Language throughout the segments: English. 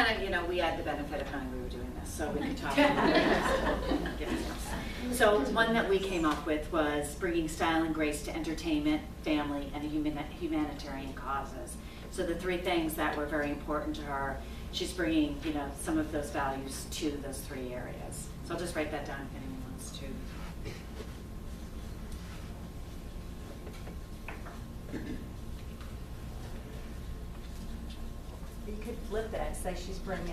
kind of, you know, we had the benefit of knowing we were doing this, so we could talk about it. So one that we came up with was bringing style and grace to entertainment, family, and humanitarian causes. So the three things that were very important to her, she's bringing, you know, some of those values to those three areas. So I'll just write that down if anyone wants to. You could flip that and say she's bringing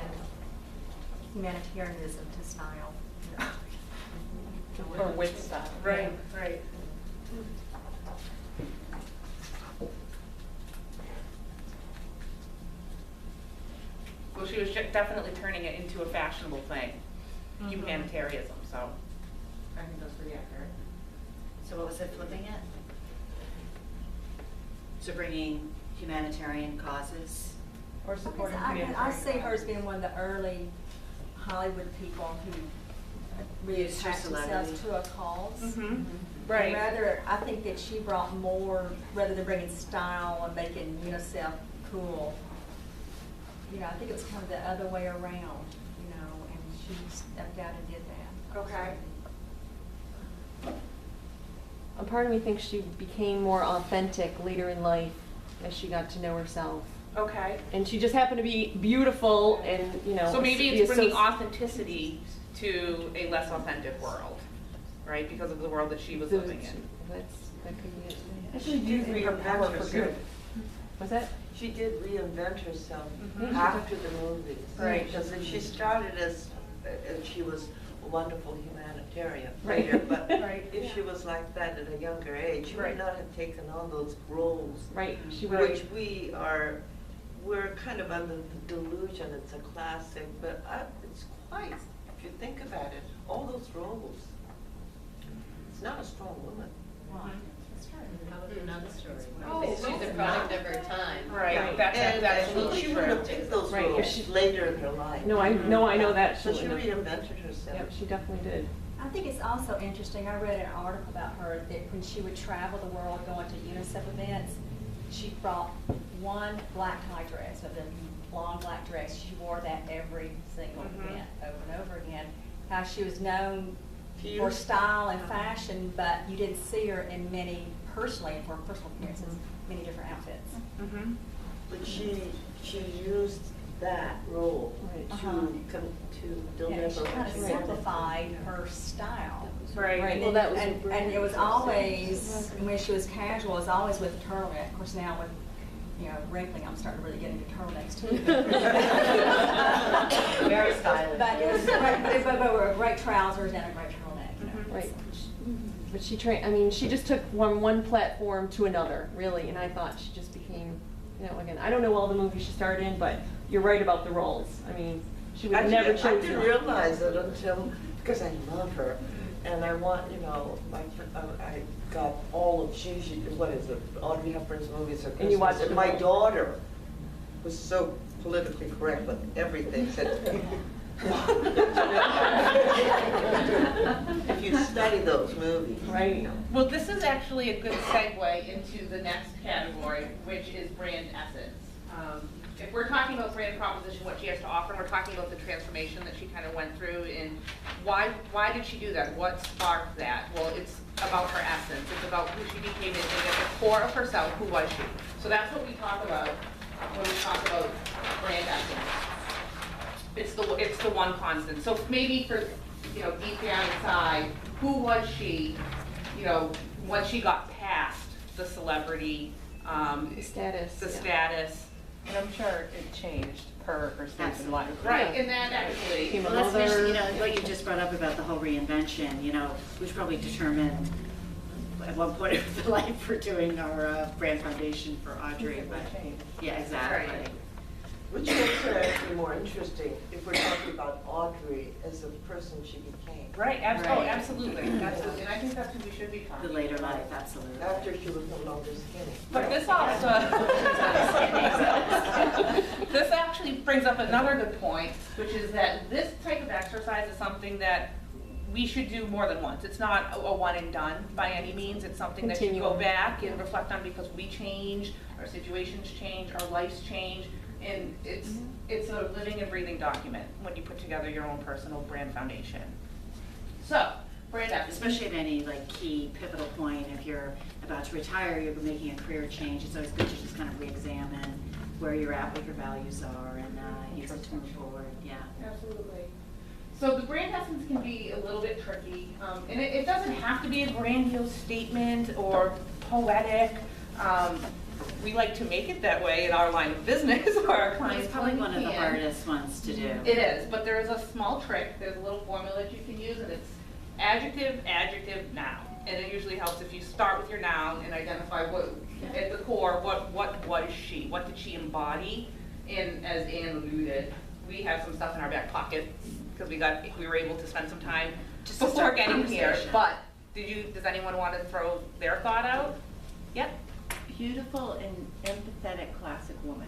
humanitarianism to style. Or with style. Right, right. Well, she was definitely turning it into a fashionable thing, humanitarianism, so I think that's pretty accurate. So what was it, flipping it? So bringing humanitarian causes. Or supporting I see her as being one of the early Hollywood people who really Used her attached themselves celebrity. to a cause. Right. And rather, I think that she brought more, rather than bringing style and making yourself cool. You know, I think it was kind of the other way around, you know, and she stepped out and did that. Okay. A part of me thinks she became more authentic later in life as she got to know herself. Okay. And she just happened to be beautiful and, you know. So maybe be it's bringing associ- authenticity to a less authentic world, right? Because of the world that she was So living in. that could be it. She did reinvent herself. What's that? She did reinvent herself Mhm. after the movies. Right. Because if she started as she was a wonderful humanitarian Right. later, but Right. if she was like that at a younger age, she Right. would not have taken on those roles. Right. She Right. would. Which we're kind of under the delusion it's a classic, but it's quite, if you think about it, all those roles. It's not a strong woman. Probably another story. Oh, She's a product of her time. Right. That's And absolutely she true. would have taken those Right, if roles she- later in her life. No, I know that. So she wouldn't have- reinvented herself. Yep, she definitely did. I think it's also interesting, I read an article about her that when she would travel the world going to UNICEF events, she brought one black tie dress, of the long black dress. She wore that every single event, over and over again. How she was known for style and fashion, but you didn't see her in many, personally, for personal appearances, many different outfits. Mm-hmm. But she used that role Right. to deliver. Yeah, she kind of what she wanted. simplified her style. Right. Right. Well, that was And it was always, when she was casual, it was always with a turtleneck. Of course, now with, you know, wrinkling, I'm starting to really get into turtlenecks too. Very stylish. But it was, but were great trousers and a great turtleneck, you know. Right. But she just took one platform to another, really, and I thought she just became, you know, again, I don't know all the movies she starred in, but you're right about the roles. I mean, she would have never I chosen. didn't realize it until, because I love her. And I want, you know, I got all of what is it, Audrey Hepburn's movies at Christmas. And you watched And them my all. daughter was so politically correct with everything, said, if you study those movies. Right. Well, this is actually a good segue into the next category, which is brand essence. If we're talking about brand proposition, what she has to offer, and we're talking about the transformation that she kind of went through, and why did she do that? What sparked that? Well, it's about her essence. It's about who she became, and at the core of herself, who was she? So that's what we talk about when we talk about brand essence. It's the one constant. So maybe for, you know, deep down inside, who was she, you know, once she got past the celebrity, The status. the yeah. status. And I'm sure it changed her stage in life. Right, and that actually, Became a Well, let's mention, mother. you know, what you just brought up about the whole reinvention, you know, we should probably determine at one point of the life for doing our brand foundation for Audrey, but, yeah, exactly. Right. Which makes it actually more interesting if we're talking about Audrey as the person she became. right, Right. absolutely, absolutely, and I think that's what we should be talking The about. later life, absolutely. After she was no longer skinny. But this also, this actually brings up another good point, which is that this type of exercise is something that we should do more than once. It's not a one and done by any means. It's something that you go Continuum. back and reflect on because we change, our situations change, our lives change. And it's a living and breathing document when you put together your own personal brand foundation. So, brand essence. Especially at any like key pivotal point, if you're about to retire, you're making a career change, it's always good to just kind of re-examine where you're at, what your values are, and use it to move forward, yeah. Absolutely. So the brand essence can be a little bit tricky, and it doesn't have to be a grandiose statement or poetic. We like to make it that way in our line of business or our clients. It's probably one of the can. hardest ones to do. It is, but there is a small trick. There's a little formula that you can use, and it's adjective, adjective, noun. And it usually helps if you start with your noun and identify what, at the core, what is she? What did she embody? And as Anne alluded, we have some stuff in our back pocket because we were able to spend some time Just to before start getting here. conversation. But does anyone want to throw their thought out? Yep. Beautiful and empathetic classic woman.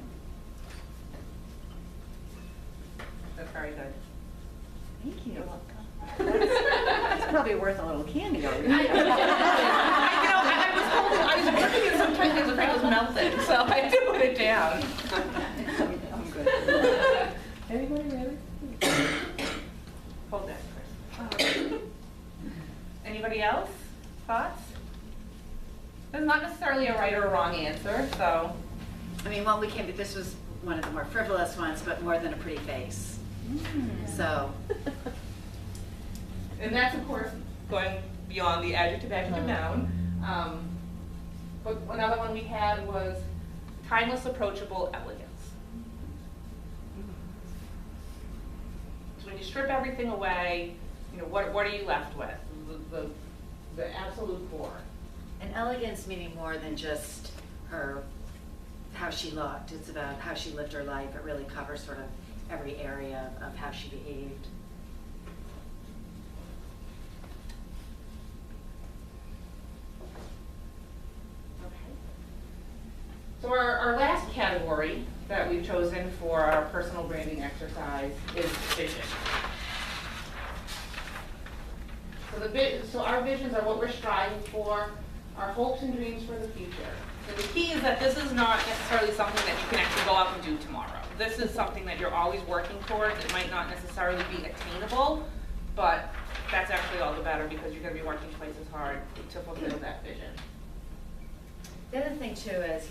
That's very good. Thank you. It's probably worth a little candy over I was working and sometimes I was afraid it was melting, so I had to put it down. I'm good. Anybody ready? Hold that, Chris. Anybody else? Thoughts? There's not necessarily a right or a wrong answer, so. I mean, this was one of the more frivolous ones, but more than a pretty face. So, And that's, of course, going beyond the adjective, adjective, noun. But another one we had was timeless, approachable elegance. So when you strip everything away, what are you left with? The absolute core. and elegance meaning more than just how she looked. It's about how she lived her life. It really covers sort of every area of how she behaved. So our last category that we've chosen for our personal branding exercise is vision. So our visions are what we're striving for, our hopes and dreams for the future. And the key is that this is not necessarily something that you can actually go out and do tomorrow. This is something that you're always working towards. It might not necessarily be attainable, but that's actually all the better because you're going to be working twice as hard to fulfill that vision. The other thing too is,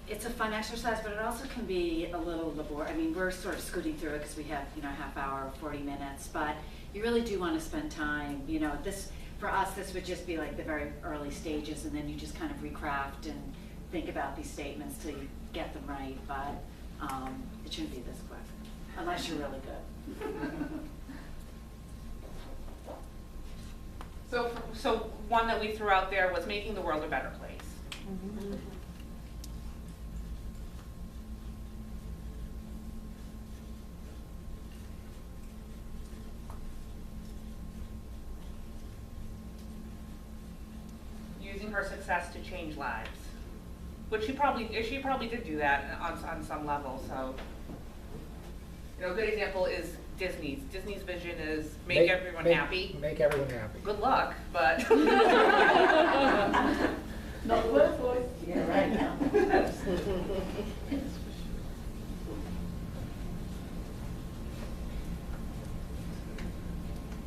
it's a fun exercise, but it also can be a little laborious. I mean, we're sort of scooting through it because we have, a half hour, 40 minutes, but you really do want to spend time, for us, this would just be like the very early stages, and then you just kind of recraft and think about these statements till you get them right, but it shouldn't be this quick, unless you're really good. So one that we threw out there was making the world a better place. Mm-hmm. Using her success to change lives, which she probably did do that on some level. So, a good example is Disney's. Disney's vision is make everyone happy. Make everyone happy. Good luck, but. No voice. Yeah, right now.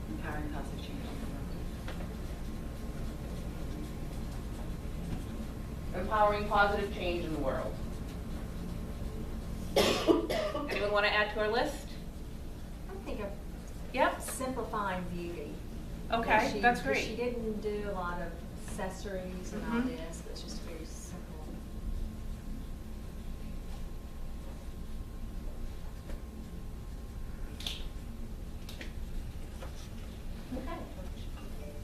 Empowering positive change. Empowering positive change in the world. Anyone want to add to our list? I'm thinking of Yep. simplifying beauty. Okay, She- that's great. She didn't do a lot of accessories and all Mhm. this, but it's just very simple. Okay.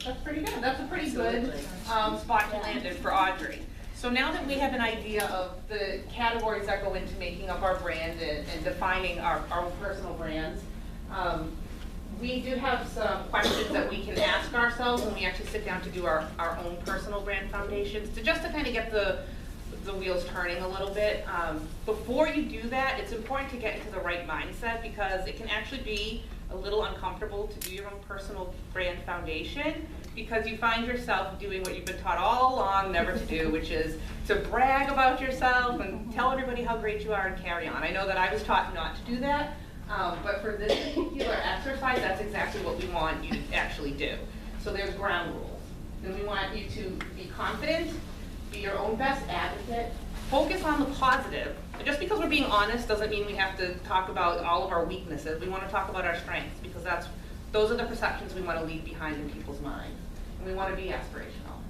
That's pretty good. That's a pretty good Absolutely. spot to land in for Audrey. So now that we have an idea of the categories that go into making up our brand and defining our own personal brands, we do have some questions that we can ask ourselves when we actually sit down to do our own personal brand foundations, just to kind of get the wheels turning a little bit. Before you do that, it's important to get into the right mindset because it can actually be a little uncomfortable to do your own personal brand foundation because you find yourself doing what you've been taught all along never to do, which is to brag about yourself and tell everybody how great you are and carry on. I know that I was taught not to do that, but for this particular exercise, that's exactly what we want you to actually do. So there's ground rules. Then we want you to be confident, be your own best advocate, focus on the positive. Just because we're being honest doesn't mean we have to talk about all of our weaknesses. We want to talk about our strengths, because those are the perceptions we want to leave behind in people's minds. And we want to be aspirational.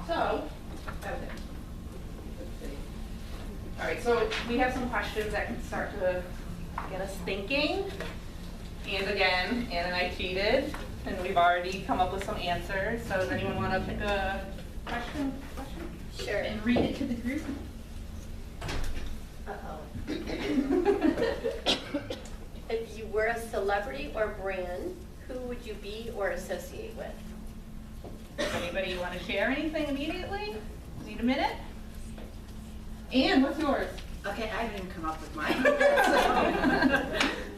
So, that was it. Let's see. All right, so we have some questions that can start to get us thinking. And again, Ann and I cheated, and we've already come up with some answers. So does anyone want to pick a question? Sure. And read it to the group? Uh-oh. If you were a celebrity or brand, who would you be or associate with? Anybody want to share anything immediately? Need a minute? Ann, what's yours? Okay, I didn't come up with mine.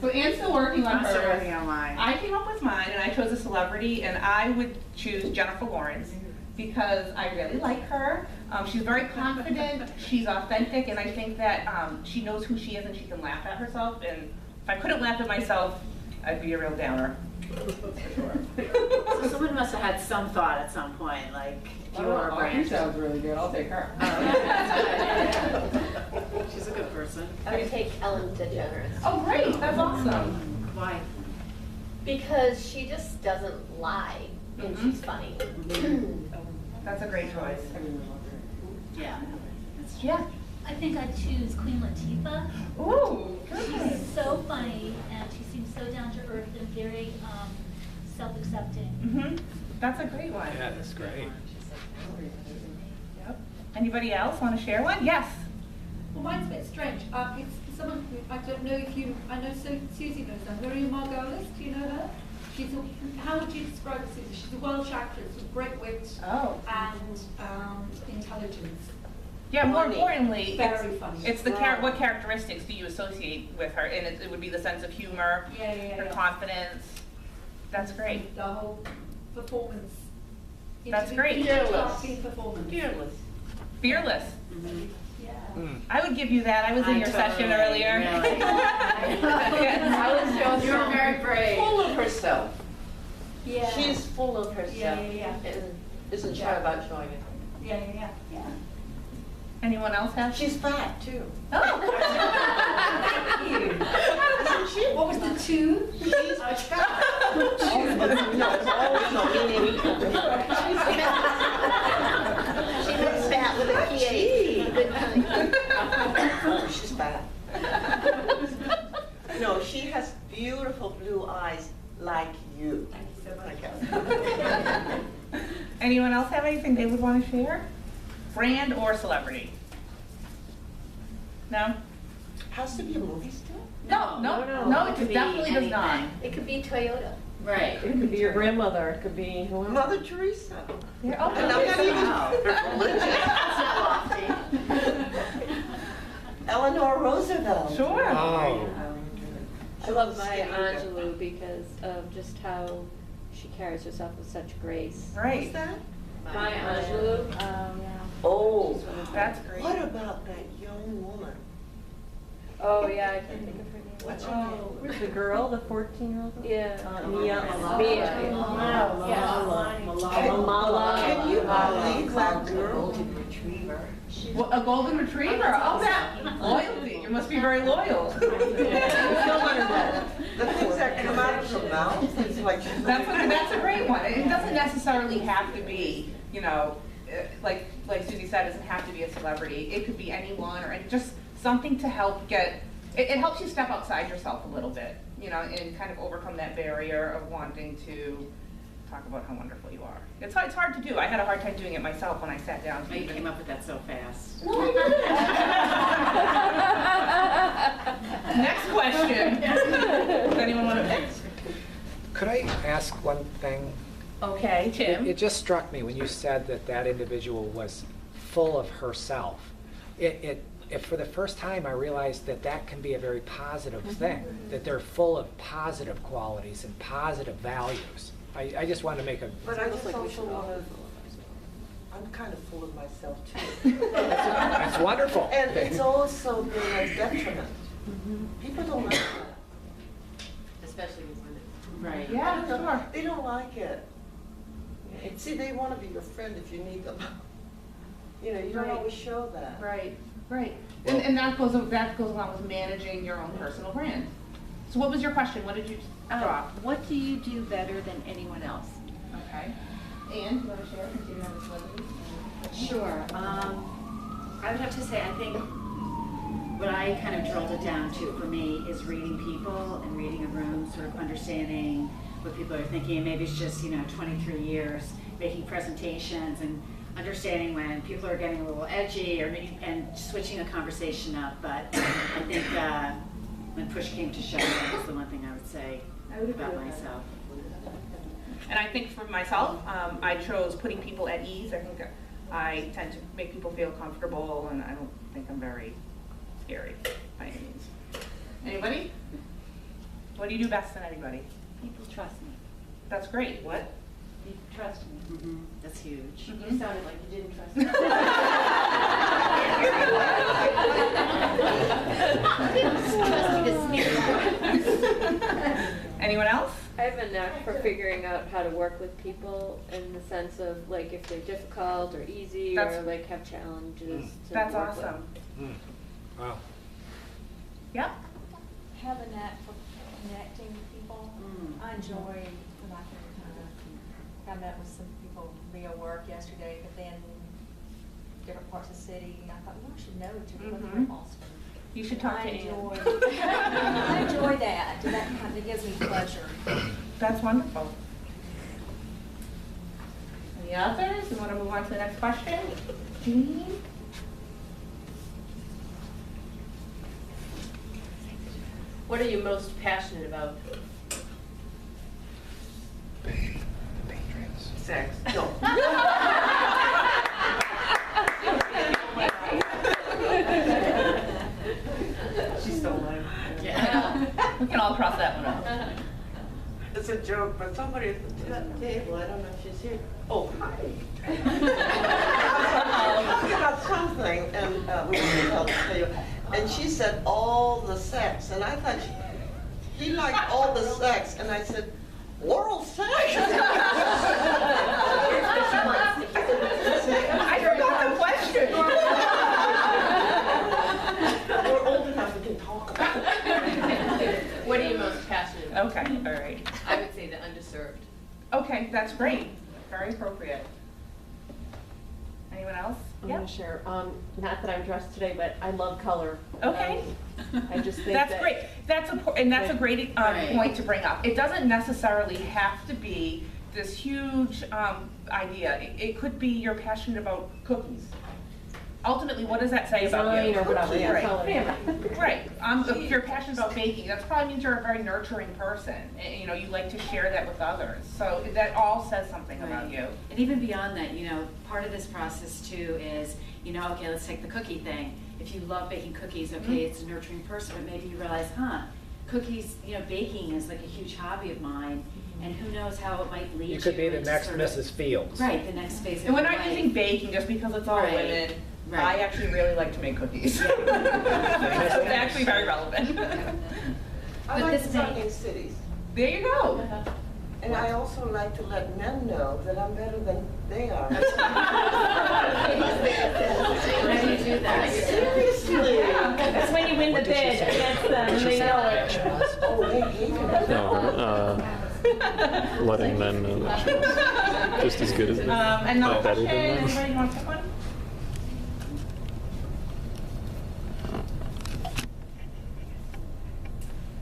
So Ann's still working on I'm still hers. working on mine. I came up with mine, and I chose a celebrity, and I would choose Jennifer Lawrence because I really like her. She's very confident, she's authentic, and I think that she knows who she is and she can laugh at herself. And if I couldn't laugh at myself, I'd be a real downer. So someone must have had some thought at some point, like, you are a brand. She sounds really good. I'll take her. She's a good person. I would take Ellen DeGeneres. Oh, great, that's awesome. Why? Because she just doesn't lie, and Mhm. she's funny. That's a great choice. Yeah. Yeah. I think I'd choose Queen Latifah. Ooh, She's so funny and she seems so down to earth and very self-accepting. Mm-hmm. That's a great one. Yeah, that's great. Yep. Anybody else want to share one? Yes. Well, mine's a bit strange. It's someone who, I don't know if you, I know Susie knows her. Miriam Margolis, do you know her? How would you describe Susie? She's a Welsh actress with great wit Oh. and intelligence. Yeah, more Funny. importantly, Very funny. it's the what characteristics do you associate with her? And it would be the sense of humor, her confidence. That's great. The whole performance. That's great. Fearless. Performance. Fearless. Fearless. Yeah. I would give you that. I was in I your session totally, earlier. really. You were very brave. Full of herself. Yeah. She's full of herself. Yeah. And isn't shy about showing it. Yeah. Anyone else have? She's fat too. Oh. Isn't she? What was the two? She's fat. No, it's always not meaning. She looks fat with a PH. Good kind. She's fat. No, she has beautiful blue eyes like you. Thank you so much. Anyone else have anything they would want to share? Brand or celebrity? No? Has to be a movie still? No, it could be definitely does not. anything. It could be Toyota. Right. It could be your grandmother, it could be whoever. Mother Teresa. Yeah, oh, And I'm not even religious. It's not lofty. Eleanor Roosevelt. Sure. Oh, I love Maya Angelou because of just how she carries herself with such grace. Right. What's that? Maya Angelou. Oh, That's great. what about that young woman? Oh yeah, I can't think of her name. What's her Oh, The girl, the 14-year-old? yeah. Mia. Mia. Malala. Can you believe that girl? Well, a golden retriever. Oh, that loyalty. You must be very loyal. The things that come out of her mouth, it's like. That's a great one. It doesn't necessarily have to be, like Susie said, it doesn't have to be a celebrity. It could be anyone or just something to help get. It helps you step outside yourself a little bit, and kind of overcome that barrier of wanting to talk about how wonderful you are. It's hard to do. I had a hard time doing it myself when I sat down. Oh, you came up with that so fast. Next question. Does anyone want to? could I ask one thing? Okay, Tim. It just struck me when you said that individual was full of herself. If for the first time I realized that can be a very positive thing, that they're full of positive qualities and positive values. I just wanted to make a, But I Almost just like we also should all want be to, full of ourselves. I'm kind of full of myself too. that's wonderful. And it's also been a detriment. People don't like that. Especially with women. Right. Yeah, sure. They don't like it. And see, they want to be your friend if you need them. You know, you don't Right. always show that. Right, right. And that goes along with managing your own personal brand. So what was your question? What did you draw? What do you do better than anyone else? Okay. And you want to share since you have a celebrity? Sure. I would have to say, I think what I kind of drilled it down to for me is reading people and reading a room, sort of understanding what people are thinking. And maybe it's just, 23 years making presentations and understanding when people are getting a little edgy or maybe, and switching a conversation up. But I think when push came to shove, that was the one thing I would say about myself. And I think for myself, I chose putting people at ease. I think I tend to make people feel comfortable, and I don't think I'm very scary by any means. Anybody? What do you do best than anybody? People trust me. That's great. What? You trust me. That's huge. Mhm. You sounded like you didn't trust me. Anyone else? I have a knack for figuring out how to work with people in the sense of like if they're difficult or easy or That's- like have challenges to That's work with. awesome. Wow. Yep. Have a knack for connecting with people. I enjoy my I met with some people via work yesterday, but then different parts of the city, and I thought, well, I should know each other from Boston. You should talk to Ann. I enjoy that, and that kind of gives me pleasure. That's wonderful. Any others? You want to move on to the next question? Jean? What are you most passionate about? Sex. No. She's so lame. Yeah. We can all cross that one out. It's a joke, but somebody at the table, I don't know if she's here. Oh, hi. Talking about something, and we were tell you, and she said all the sex, and I thought he liked all the sex, and I said, oral sex? I forgot the question. We're old enough, we can talk about it. What are you most passionate about? Okay, all right. I would say the underserved. Okay, that's great. Very appropriate. Anyone else? I'm Yep. gonna share, not that I'm dressed today, but I love color. Okay. I just think That's that- great. That's a great Right. point to bring up. It doesn't necessarily have to be this huge idea. It could be you're passionate about cookies. Ultimately, what does that say about you? Design or whatever, yeah, Right. color. Right. If you're passionate about baking, that probably means you're a very nurturing person. And, you like to share that with others. So that all says something about Right. you. And even beyond that, part of this process too is, okay, let's take the cookie thing. If you love baking cookies, okay, it's a nurturing person, but maybe you realize, cookies, baking is like a huge hobby of mine, and who knows how it might lead you. You could be the into next sort of- Mrs. Fields. Right, the next phase of And we're your not life. using baking just because it's all Right. women. Right. I actually really like to make cookies. So it's actually very relevant. I But like this talking cities. There you go. And I also like to let men know that I'm better than they are. How do you do that? Seriously. That's when you win the bid against them, and they know it. Oh, they hate it. No, letting men know that she's just as good as them. Another Or better question, than them. anybody want to pick one?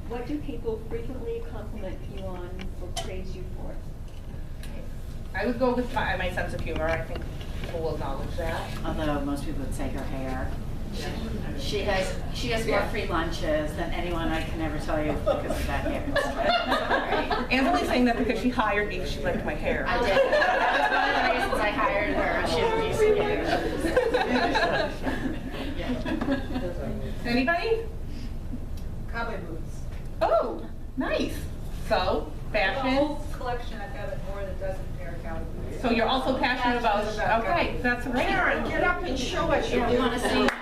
What do people frequently compliment you on or praise you for? I would go with my sense of humor. I think people will acknowledge that. Although most people would say her hair. She has more free lunches than anyone I can ever tell you because of that hair. Anne's only saying that because she hired me because she liked my hair. I did. That was one of the reasons I hired her. She had free Anybody? Cowboy boots. Oh, nice. So, I have a fashion. whole collection. I've got So you're also passionate about, okay, that's great. Karen, get up and show us your We want to see.